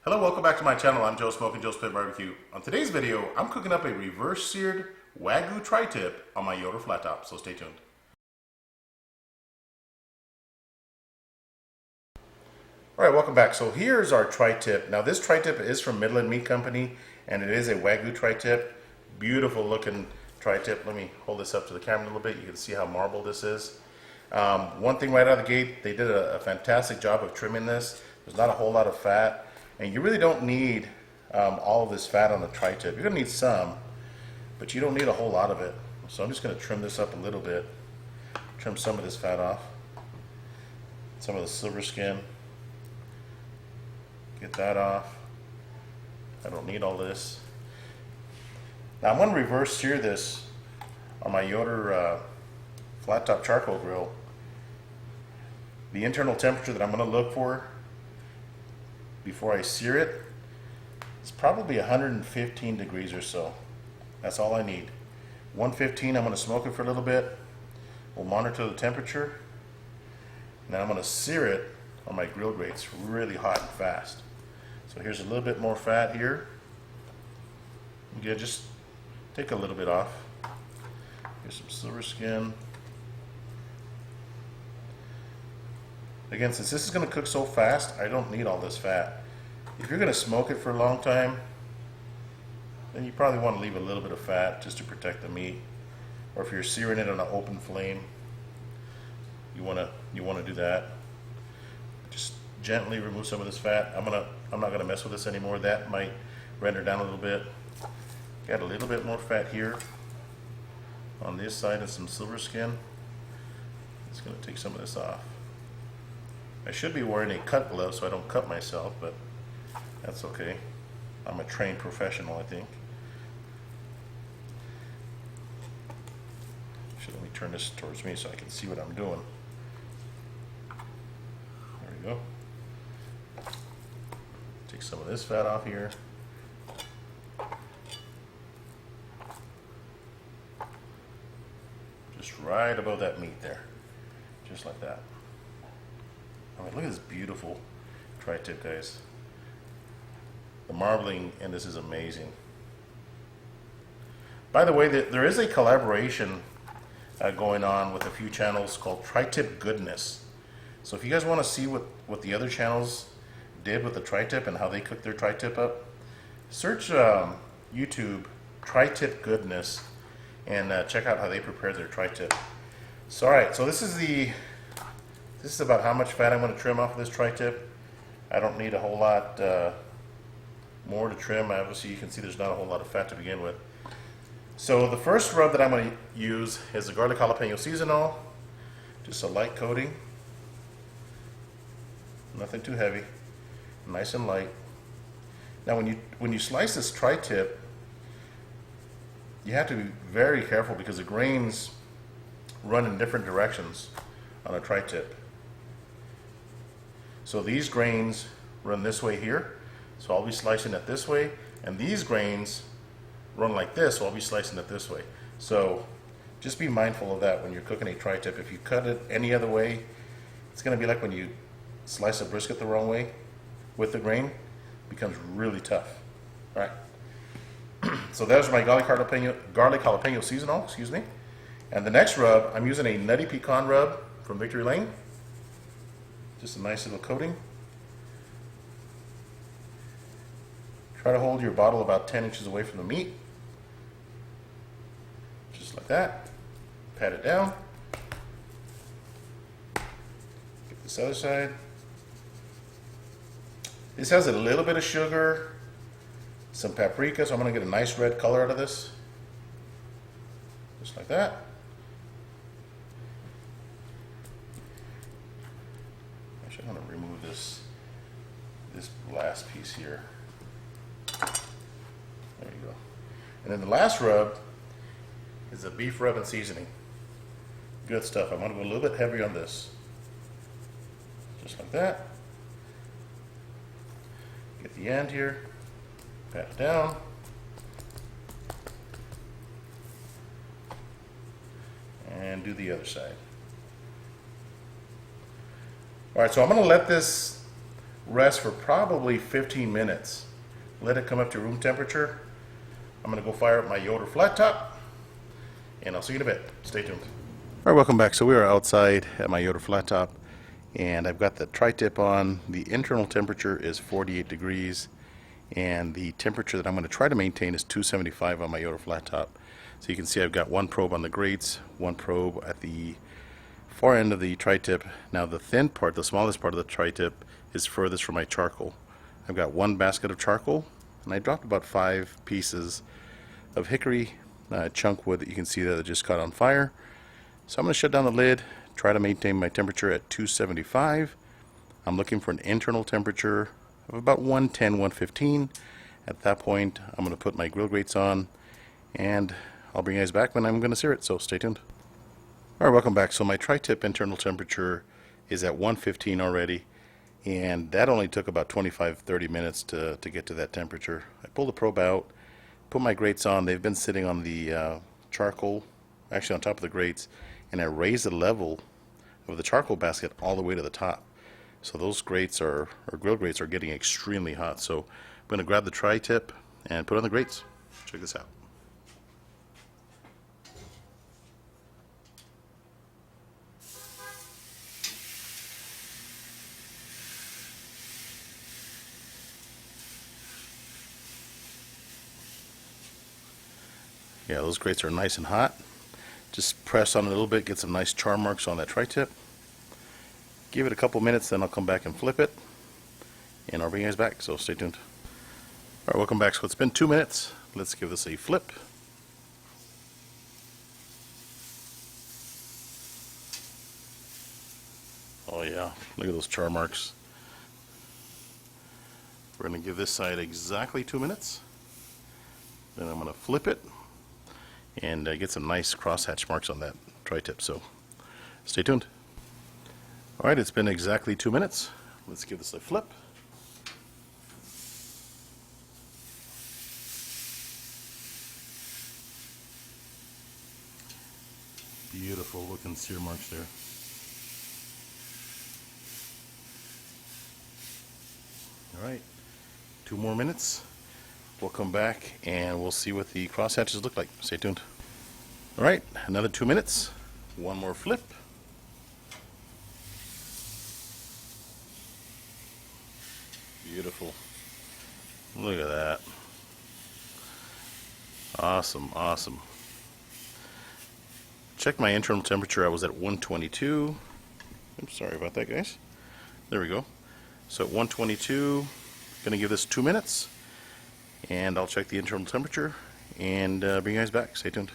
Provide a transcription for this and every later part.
Hello, welcome back to my channel. I'm Joe, Smokin Joe's BBQ. On today's video, I'm cooking up a reverse seared Wagyu Tri-Tip on my Yoder Flattop, so stay tuned. Alright, welcome back. So here's our Tri-Tip. Now this Tri-Tip is from Midland Meat Company, and it is a Wagyu Tri-Tip. Beautiful looking Tri-Tip. Let me hold this up to the camera a little bit. You can see how marble this is. One thing right out of the gate, they did a fantastic job of trimming this. There's not a whole lot of fat. And you really don't need all of this fat on the Tri-Tip. You're going to need some, but you don't need a whole lot of it. So I'm just going to trim this up a little bit. Trim some of this fat off. Some of the silver skin. Get that off. I don't need all this. Now I'm going to reverse sear this on my Yoder Flattop Charcoal Grill. The internal temperature that I'm going to look for before I sear it, it's probably 115 degrees or so. That's all I need. 115, I'm going to smoke it for a little bit. We'll monitor the temperature. And then I'm going to sear it on my grill grates really hot and fast. So here's a little bit more fat here. Again, just take a little bit off. Here's some silver skin. Again, since this is going to cook so fast, I don't need all this fat. If you're going to smoke it for a long time, then you probably want to leave a little bit of fat just to protect the meat. Or if you're searing it on an open flame, you want to do that. Just gently remove some of this fat. I'm not going to mess with this anymore. That might render down a little bit. Got a little bit more fat here on this side and some silver skin. Just going to take some of this off. I should be wearing a cut glove so I don't cut myself, but that's okay. I'm a trained professional, I think. Let me turn this towards me so I can see what I'm doing. There we go. Take some of this fat off here. Just right above that meat there. Just like that. I mean, look at this beautiful Tri-Tip, guys. The marbling in this is amazing. By the way, there is a collaboration going on with a few channels called Tri-Tip Goodness. So if you guys want to see what the other channels did with the Tri-Tip and how they cooked their Tri-Tip up, search YouTube Tri-Tip Goodness and check out how they prepared their Tri-Tip. So alright, so this is about how much fat I'm going to trim off of this Tri-Tip. I don't need a whole lot more to trim. Obviously you can see there's not a whole lot of fat to begin with. So the first rub that I'm going to use is the garlic jalapeno seasonal. Just a light coating. Nothing too heavy. Nice and light. Now when you slice this Tri-Tip, you have to be very careful because the grains run in different directions on a Tri-Tip. So these grains run this way here, so I'll be slicing it this way, and these grains run like this, so I'll be slicing it this way. So just be mindful of that when you're cooking a Tri-Tip. If you cut it any other way, it's going to be like when you slice a brisket the wrong way with the grain. It becomes really tough. All right. So there's my garlic jalapeno seasonal, excuse me. And the next rub, I'm using a nutty pecan rub from Victory Lane. Just a nice little coating. Try to hold your bottle about 10 inches away from the meat. Just like that. Pat it down. Get this other side. This has a little bit of sugar, some paprika, so I'm going to get a nice red color out of this. Just like that. Actually, I'm going to remove this last piece here. There you go. And then the last rub is the beef rub and seasoning. Good stuff. I'm going to go a little bit heavier on this. Just like that. Get the end here. Pat it down. And do the other side. All right, so I'm going to let this rest for probably 15 minutes. Let it come up to room temperature. I'm gonna go fire up my Yoder Flattop, and I'll see you in a bit. Stay tuned. All right, welcome back. So we are outside at my Yoder Flattop, and I've got the Tri-Tip on. The internal temperature is 48 degrees, and the temperature that I'm going to try to maintain is 275 on my Yoder Flattop. So you can see I've got one probe on the grates, one probe at the far end of the Tri-Tip. Now the thin part, the smallest part of the Tri-Tip, is furthest from my charcoal. I've got one basket of charcoal, and I dropped about 5 pieces of hickory chunk wood that you can see that just caught on fire. So I'm going to shut down the lid, try to maintain my temperature at 275. I'm looking for an internal temperature of about 110, 115. At that point, I'm going to put my grill grates on, and I'll bring you guys back when I'm going to sear it, so stay tuned. Alright, welcome back. So my Tri-Tip internal temperature is at 115 already, and that only took about 25-30 minutes to get to that temperature. I pulled the probe out, put my grates on. They've been sitting on the charcoal, actually on top of the grates, and I raised the level of the charcoal basket all the way to the top. So those grates or grill grates are getting extremely hot. So I'm going to grab the Tri-Tip and put it on the grates. Check this out. Yeah, those grates are nice and hot. Just press on it a little bit, get some nice char marks on that Tri-Tip. Give it a couple minutes, then I'll come back and flip it, and I'll bring you guys back, so stay tuned. Alright, welcome back. So it's been 2 minutes. Let's give this a flip. Oh yeah, look at those char marks. We're going to give this side exactly 2 minutes. Then I'm going to flip it and get some nice crosshatch marks on that Tri-Tip, so stay tuned. Alright, it's been exactly 2 minutes. Let's give this a flip. Beautiful looking sear marks there. Alright, 2 more minutes. We'll come back and we'll see what the crosshatches look like. Stay tuned. Alright, another 2 minutes. One more flip. Beautiful. Look at that. Awesome, awesome. Check my internal temperature. I was at 122. I'm sorry about that, guys. There we go. So at 122, gonna give this 2 minutes, and I'll check the internal temperature and bring you guys back. Stay tuned.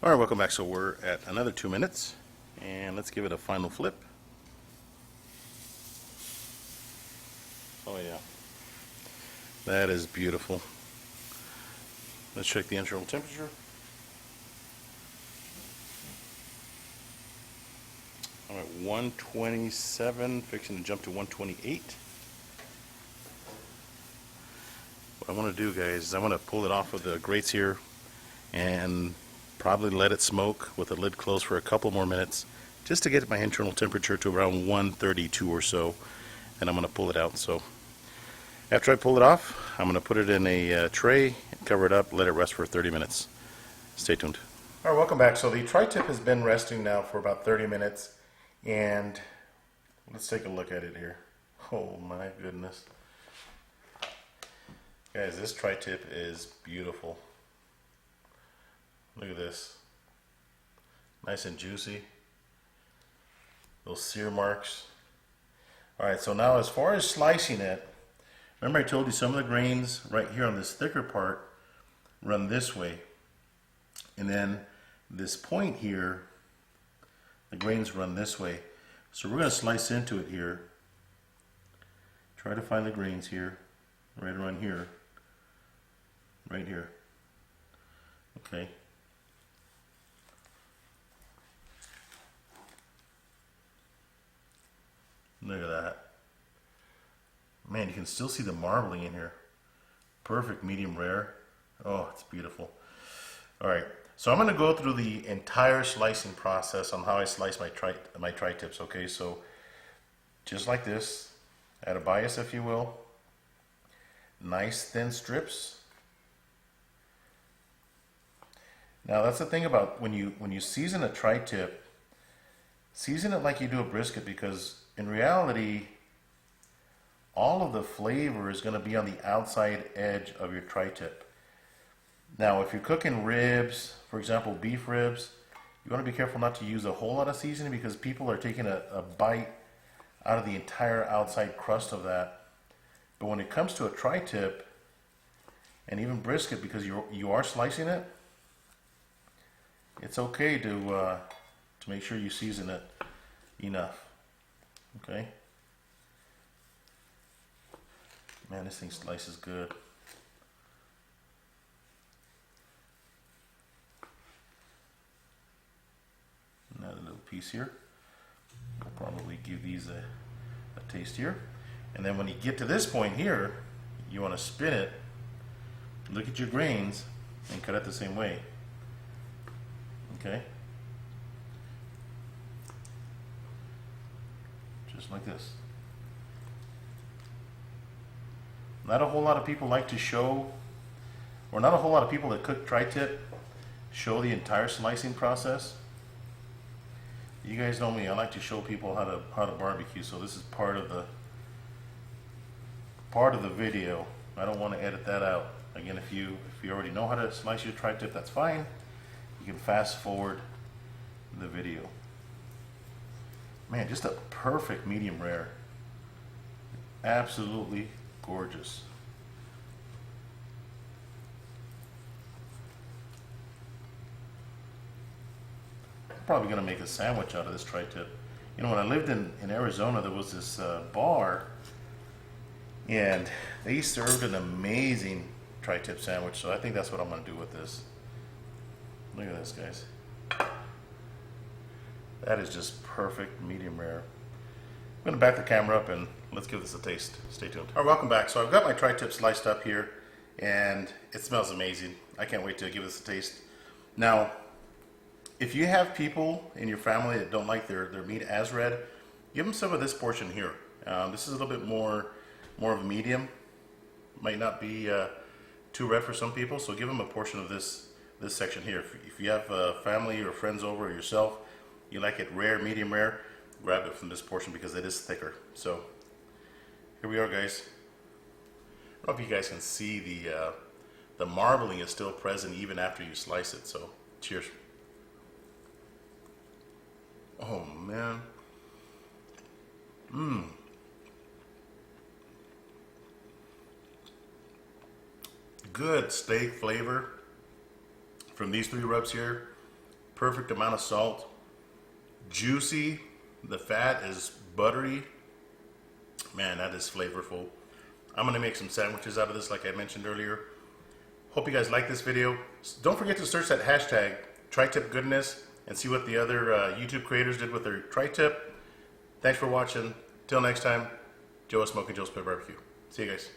All right, welcome back. So we're at another 2 minutes, and let's give it a final flip. Oh yeah, that is beautiful. Let's check the internal temperature. I'm at 127, fixing to jump to 128. What I want to do, guys, is I want to pull it off of the grates here and probably let it smoke with the lid closed for a couple more minutes, just to get my internal temperature to around 132 or so, and I'm going to pull it out. So after I pull it off, I'm going to put it in a tray, cover it up, let it rest for 30 minutes. Stay tuned. All right, welcome back. So the Tri-Tip has been resting now for about 30 minutes, and let's take a look at it here. Oh my goodness. Guys, this Tri-Tip is beautiful. Look at this. Nice and juicy. Those sear marks. Alright, so now as far as slicing it, remember I told you some of the grains right here on this thicker part run this way. And then this point here, the grains run this way. So we're going to slice into it here. Try to find the grains here, right around here. Right here. Okay. Look at that. Man, you can still see the marbling in here. Perfect medium rare. Oh, it's beautiful. Alright, so I'm going to go through the entire slicing process on how I slice my tri-tips, okay? So just like this, at a bias if you will. Nice thin strips. Now that's the thing about when you season a tri-tip, season it like you do a brisket, because in reality all of the flavor is going to be on the outside edge of your tri-tip. Now if you're cooking ribs, for example beef ribs, you want to be careful not to use a whole lot of seasoning, because people are taking a bite out of the entire outside crust of that. But when it comes to a tri-tip and even brisket, because you are slicing it, it's okay to make sure you season it enough. Okay. Man, this thing slices good. Another little piece here. I'll probably give these a taste here. And then when you get to this point here, you want to spin it, look at your grains, and cut it the same way. Okay? Just like this. Not a whole lot of people like to show, or not a whole lot of people that cook tri-tip show the entire slicing process. You guys know me, I like to show people how to barbecue, so this is part of the video. I don't want to edit that out. Again, if you already know how to slice your tri-tip, that's fine. You can fast forward the video. Man, just a perfect medium rare. Absolutely gorgeous. I'm probably gonna make a sandwich out of this tri-tip. You know, when I lived in Arizona, there was this bar, and they served an amazing tri-tip sandwich, so I think that's what I'm gonna do with this. Look at this, guys. That is just perfect medium rare. I'm gonna back the camera up and let's give this a taste. Stay tuned. All right, welcome back. So I've got my tri-tip sliced up here, and it smells amazing. I can't wait to give this a taste. Now, if you have people in your family that don't like their meat as red, give them some of this portion here. This is a little bit more of a medium. Might not be too red for some people, so give them a portion of this section here. If you have family or friends over, or yourself, you like it rare, medium rare, grab it from this portion because it is thicker. So here we are, guys. I don't know if you guys can see the marbling is still present even after you slice it. So cheers. Oh man. Good steak flavor from these 3 rubs here. Perfect amount of salt. Juicy. The fat is buttery. Man, that is flavorful. I'm gonna make some sandwiches out of this like I mentioned earlier. Hope you guys like this video. Don't forget to search that hashtag tri-tip goodness and see what the other YouTube creators did with their tri-tip. Thanks for watching. Till next time, Joe at Smokin Joe's Pit Barbecue. See you guys.